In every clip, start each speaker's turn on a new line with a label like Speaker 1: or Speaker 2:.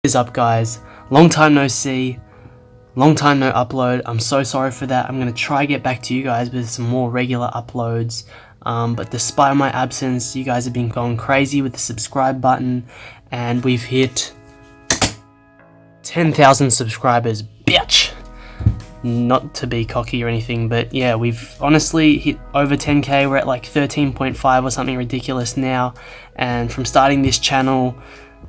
Speaker 1: What is up, guys? Long time no see, long time no upload. I'm so sorry for that. I'm gonna try get back to you guys with some more regular uploads, but despite my absence, you guys have been going crazy with the subscribe button, and we've hit 10,000 subscribers, bitch. Not to be cocky or anything, but yeah, we've honestly hit over 10k. We're at like 13.5 or something ridiculous now, and from starting this channel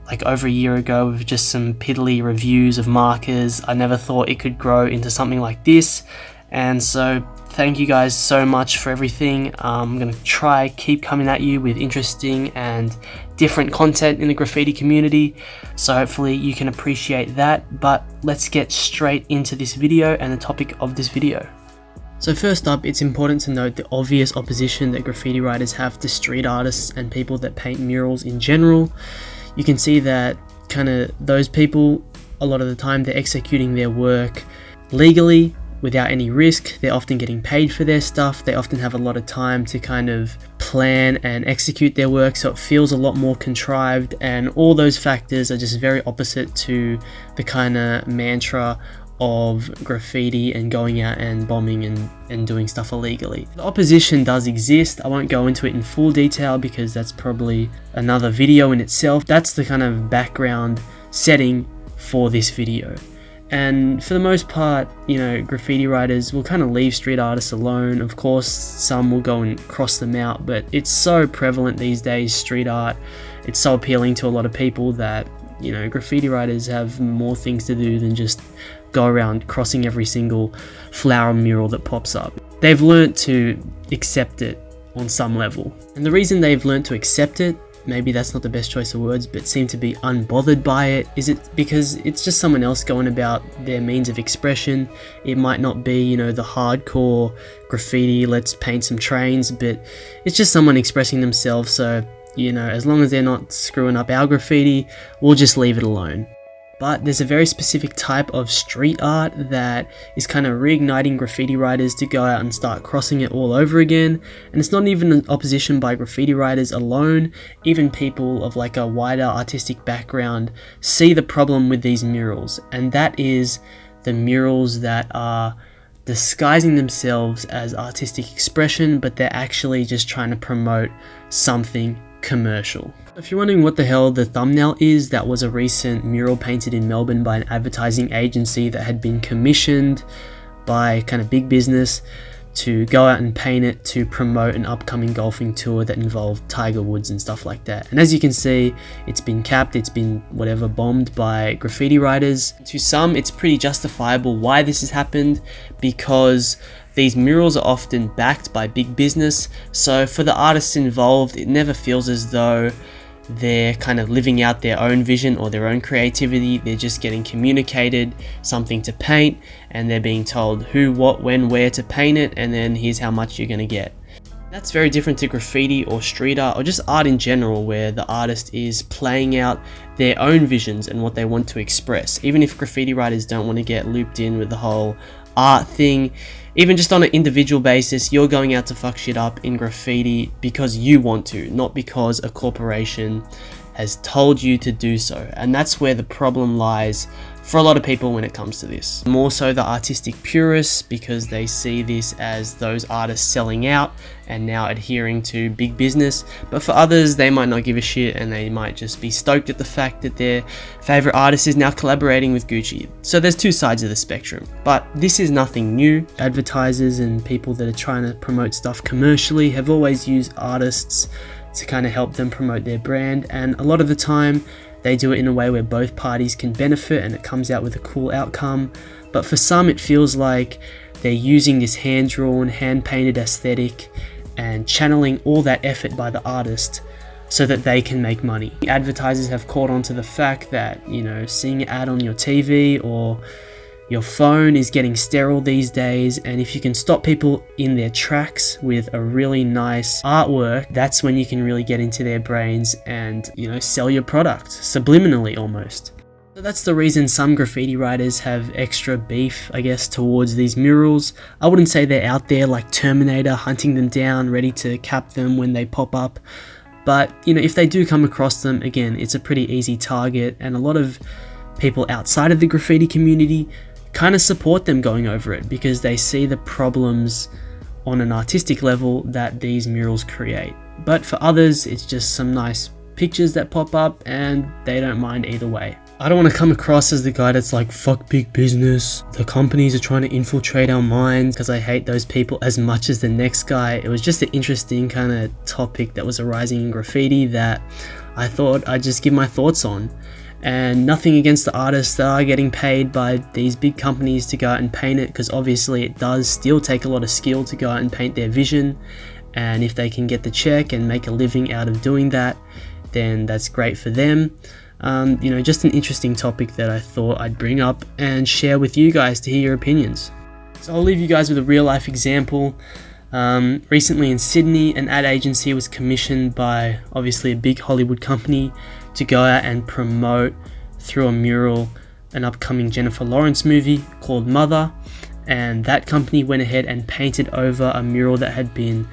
Speaker 1: like over a year ago with just some piddly reviews of markers, I never thought it could grow into something like this. And so thank you guys so much for everything. I'm gonna try keep coming at you with interesting and different content in the graffiti community, so hopefully you can appreciate that. But let's get straight into this video and the topic of this video. So first up, it's important to note the obvious opposition that graffiti writers have to street artists and people that paint murals in general. You can see that kind of those people, a lot of the time, they're executing their work legally without any risk. They're often getting paid for their stuff. They often have a lot of time to kind of plan and execute their work, so it feels a lot more contrived, and all those factors are just very opposite to the kind of mantra of graffiti and going out and bombing and doing stuff illegally. The opposition does exist. I won't go into it in full detail because that's probably another video in itself. That's the kind of background setting for this video. And for the most part, you know, graffiti writers will kind of leave street artists alone. Of course, some will go and cross them out, but it's so prevalent these days, street art. It's so appealing to a lot of people that, you know, graffiti writers have more things to do than just go around crossing every single flower mural that pops up. They've learnt to accept it on some level. And the reason they've learnt to accept it, maybe that's not the best choice of words, but seem to be unbothered by it, is it because it's just someone else going about their means of expression. It might not be, you know, the hardcore graffiti, let's paint some trains, but it's just someone expressing themselves. So, you know, as long as they're not screwing up our graffiti, we'll just leave it alone. But there's a very specific type of street art that is kind of reigniting graffiti writers to go out and start crossing it all over again. And it's not even an opposition by graffiti writers alone. Even people of like a wider artistic background see the problem with these murals, and that is the murals that are disguising themselves as artistic expression, but they're actually just trying to promote something commercial. If you're wondering what the hell the thumbnail is, that was a recent mural painted in Melbourne by an advertising agency that had been commissioned by kind of big business to go out and paint it to promote an upcoming golfing tour that involved Tiger Woods and stuff like that. And as you can see, it's been capped, it's been whatever, bombed by graffiti writers. To some, it's pretty justifiable why this has happened, because these murals are often backed by big business, so for the artists involved, it never feels as though they're kind of living out their own vision or their own creativity. They're just getting communicated something to paint, and they're being told who, what, when, where to paint it, and then here's how much you're gonna get. That's very different to graffiti or street art or just art in general, where the artist is playing out their own visions and what they want to express. Even if graffiti writers don't want to get looped in with the whole art thing, even just on an individual basis, you're going out to fuck shit up in graffiti because you want to, not because a corporation has told you to do so. And that's where the problem lies for a lot of people when it comes to this. More so the artistic purists, because they see this as those artists selling out and now adhering to big business. But for others, they might not give a shit, and they might just be stoked at the fact that their favorite artist is now collaborating with Gucci. So there's two sides of the spectrum, but this is nothing new. Advertisers and people that are trying to promote stuff commercially have always used artists to kind of help them promote their brand, and a lot of the time they do it in a way where both parties can benefit and it comes out with a cool outcome. But for some, it feels like they're using this hand-drawn, hand-painted aesthetic and channeling all that effort by the artist so that they can make money. Advertisers have caught on to the fact that, you know, seeing an ad on your TV or your phone is getting sterile these days, and if you can stop people in their tracks with a really nice artwork, that's when you can really get into their brains and, you know, sell your product subliminally almost. So that's the reason some graffiti writers have extra beef, I guess, towards these murals. I wouldn't say they're out there like Terminator hunting them down, ready to cap them when they pop up, but, you know, if they do come across them, again, it's a pretty easy target, and a lot of people outside of the graffiti community kind of support them going over it because they see the problems on an artistic level that these murals create. But for others, it's just some nice pictures that pop up and they don't mind either way. I don't want to come across as the guy that's like, fuck big business, the companies are trying to infiltrate our minds, because I hate those people as much as the next guy. It was just an interesting kind of topic that was arising in graffiti that I thought I'd just give my thoughts on. And nothing against the artists that are getting paid by these big companies to go out and paint it, because obviously it does still take a lot of skill to go out and paint their vision, and if they can get the check and make a living out of doing that, then that's great for them. You know, just an interesting topic that I thought I'd bring up and share with you guys to hear your opinions. So I'll leave you guys with a real life example. Recently in Sydney, an ad agency was commissioned by obviously a big Hollywood company to go out and promote through a mural an upcoming Jennifer Lawrence movie called Mother, and that company went ahead and painted over a mural that had been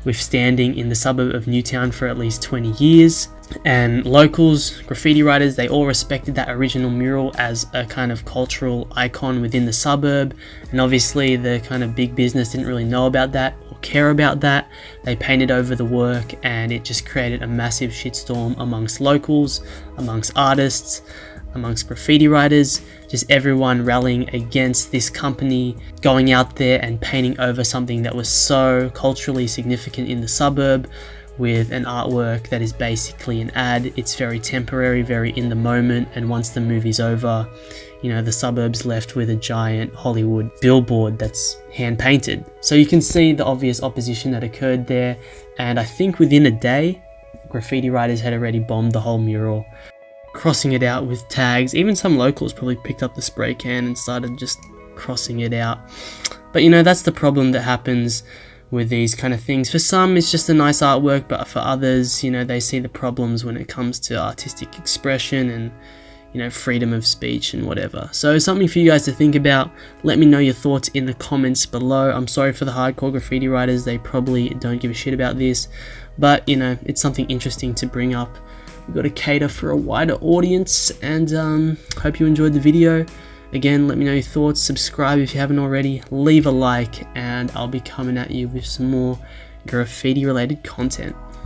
Speaker 1: withstanding in the suburb of Newtown for at least 20 years. And locals, graffiti writers, they all respected that original mural as a kind of cultural icon within the suburb, and obviously the kind of big business didn't really know about that or care about that. They painted over the work and it just created a massive shitstorm amongst locals, amongst artists, amongst graffiti writers, just everyone rallying against this company going out there and painting over something that was so culturally significant in the suburb with an artwork that is basically an ad. It's very temporary, very in the moment, and once the movie's over, you know, the suburb's left with a giant Hollywood billboard that's hand painted. So you can see the obvious opposition that occurred there, and I think within a day, graffiti writers had already bombed the whole mural, crossing it out with tags. Even some locals probably picked up the spray can and started just crossing it out. But you know, that's the problem that happens with these kind of things. For some, it's just a nice artwork, but for others, you know, they see the problems when it comes to artistic expression and, you know, freedom of speech and whatever. So something for you guys to think about. Let me know your thoughts in the comments below. I'm sorry for the hardcore graffiti writers, they probably don't give a shit about this, but you know, it's something interesting to bring up. We've got to cater for a wider audience, and hope you enjoyed the video. Again, let me know your thoughts, subscribe if you haven't already, leave a like, and I'll be coming at you with some more graffiti related content.